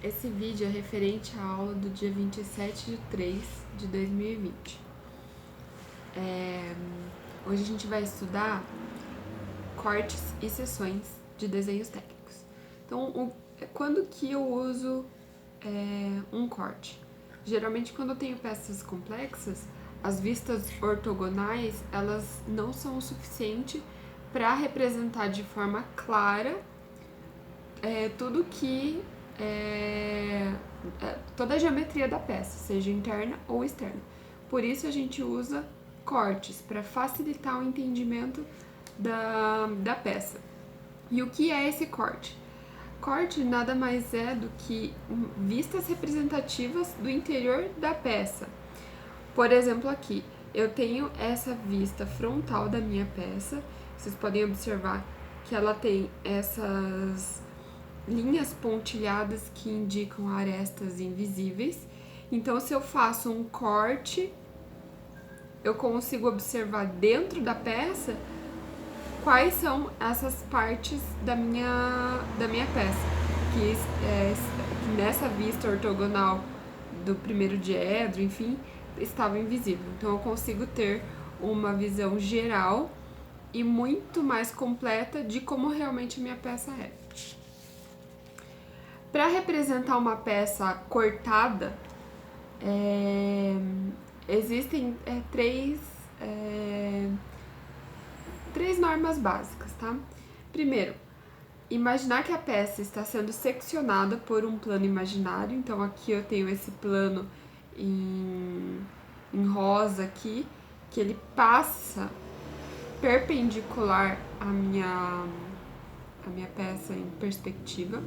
Esse vídeo é referente à aula do dia 27/3/2020. Hoje a gente vai estudar cortes e seções de desenhos técnicos. Então, quando que eu uso um corte? Geralmente quando eu tenho peças complexas, as vistas ortogonais, elas não são o suficiente para representar de forma clara tudo que toda a geometria da peça, seja interna ou externa. Por isso a gente usa cortes para facilitar o entendimento da peça. E o que é esse corte? Corte nada mais é do que vistas representativas do interior da peça. Por exemplo, aqui eu tenho essa vista frontal da minha peça. Vocês podem observar que ela tem essas linhas pontilhadas que indicam arestas invisíveis. Então, se eu faço um corte, eu consigo observar dentro da peça quais são essas partes da minha peça, que nessa vista ortogonal do primeiro diedro, enfim, estava invisível. Então, eu consigo ter uma visão geral e muito mais completa de como realmente a minha peça é. Para representar uma peça cortada, existem três normas básicas, tá? Primeiro, imaginar que a peça está sendo seccionada por um plano imaginário. Então, aqui eu tenho esse plano em rosa aqui, que ele passa perpendicular à minha peça em perspectiva.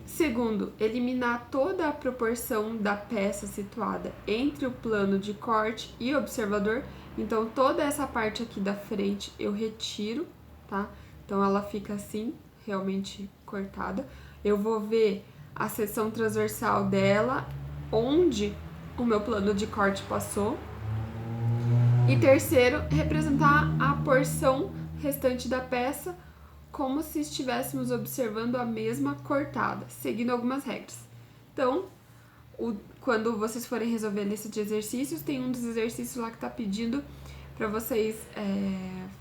Segundo, eliminar toda a proporção da peça situada entre o plano de corte e o observador. Então, toda essa parte aqui da frente eu retiro, tá? Então, ela fica assim, realmente cortada. Eu vou ver a seção transversal dela, onde o meu plano de corte passou. E terceiro, representar a porção restante da peça como se estivéssemos observando a mesma cortada, seguindo algumas regras. Então, quando vocês forem resolver a lista de exercícios, tem um dos exercícios lá que está pedindo para vocês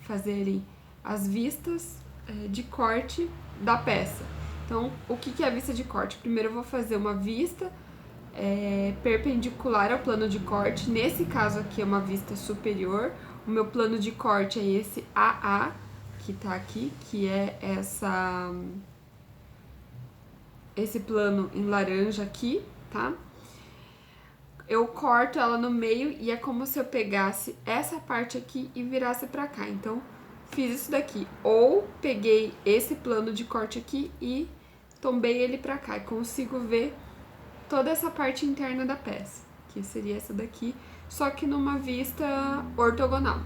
fazerem as vistas de corte da peça. Então, o que é a vista de corte? Primeiro eu vou fazer uma vista perpendicular ao plano de corte. Nesse caso aqui é uma vista superior. O meu plano de corte é esse AA, que tá aqui, que é esse plano em laranja aqui, tá? Eu corto ela no meio e é como se eu pegasse essa parte aqui e virasse pra cá. Então, fiz isso daqui. Ou peguei esse plano de corte aqui e tombei ele pra cá. E consigo ver toda essa parte interna da peça, que seria essa daqui, só que numa vista ortogonal.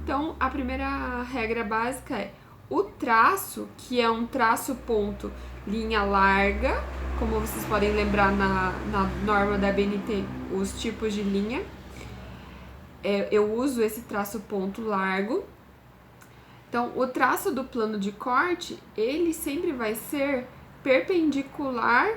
Então, a primeira regra básica é o traço, que é um traço ponto linha larga, como vocês podem lembrar na norma da BNT, os tipos de linha. Eu uso esse traço ponto largo. Então, o traço do plano de corte, ele sempre vai ser perpendicular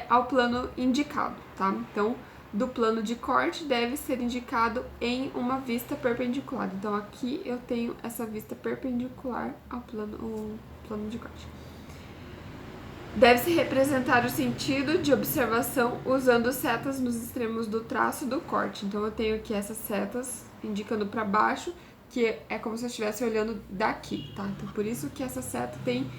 ao plano indicado, tá? Então, do plano de corte deve ser indicado em uma vista perpendicular. Então, aqui eu tenho essa vista perpendicular ao plano de corte. Deve-se representar o sentido de observação usando setas nos extremos do traço do corte. Então, eu tenho aqui essas setas indicando para baixo, que é como se eu estivesse olhando daqui, tá? Então, por isso que essa seta tem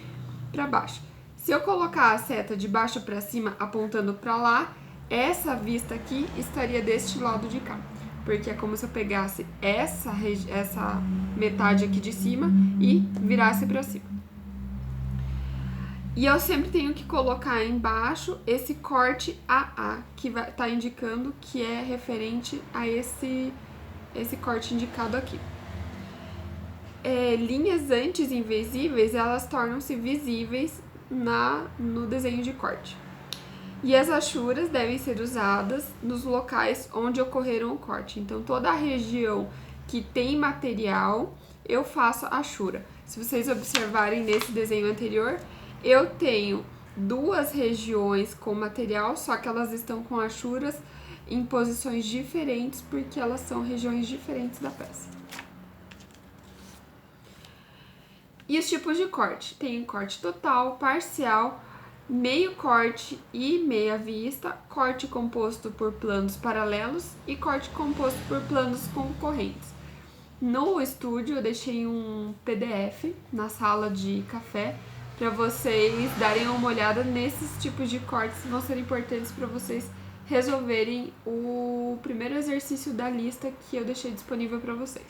para baixo. Se eu colocar a seta de baixo para cima apontando para lá, essa vista aqui estaria deste lado de cá, porque é como se eu pegasse essa metade aqui de cima e virasse para cima. E eu sempre tenho que colocar embaixo esse corte AA, que vai estar indicando que é referente a esse corte indicado aqui. Linhas antes invisíveis, elas tornam-se visíveis no desenho de corte. E as achuras devem ser usadas nos locais onde ocorreram o corte. Então, toda a região que tem material, eu faço achura. Se vocês observarem nesse desenho anterior, Eu tenho duas regiões com material, só que elas estão com achuras em posições diferentes, porque elas são regiões diferentes da peça. E os tipos de corte? Tem corte total, parcial, meio corte e meia vista, corte composto por planos paralelos e corte composto por planos concorrentes. No estúdio eu deixei um PDF na sala de café para vocês darem uma olhada nesses tipos de cortes que vão ser importantes para vocês resolverem o primeiro exercício da lista que eu deixei disponível para vocês.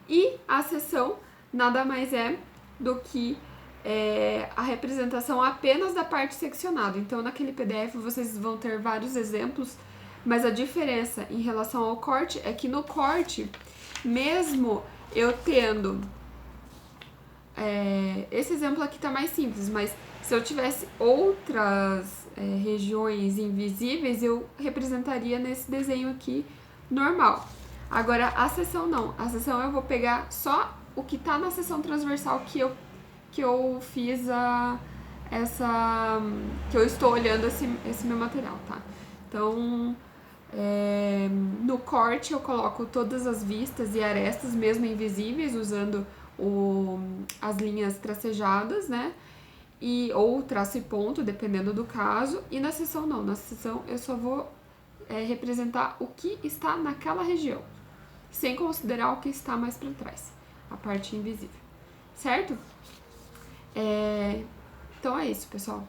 E a seção nada mais é do que a representação apenas da parte seccionada. Então, naquele PDF vocês vão ter vários exemplos, mas a diferença em relação ao corte é que no corte, mesmo eu tendo... esse exemplo aqui tá mais simples, mas se eu tivesse outras regiões invisíveis, eu representaria nesse desenho aqui normal. Agora, a seção não. A seção eu vou pegar só o que tá na seção transversal que eu fiz que eu estou olhando esse meu material, tá? Então, no corte eu coloco todas as vistas e arestas, mesmo invisíveis, usando as linhas tracejadas, né? Ou traço e ponto, dependendo do caso. E na seção não. Na seção eu só vou representar o que está naquela região, sem considerar o que está mais para trás, a parte invisível, certo? Então é isso, pessoal.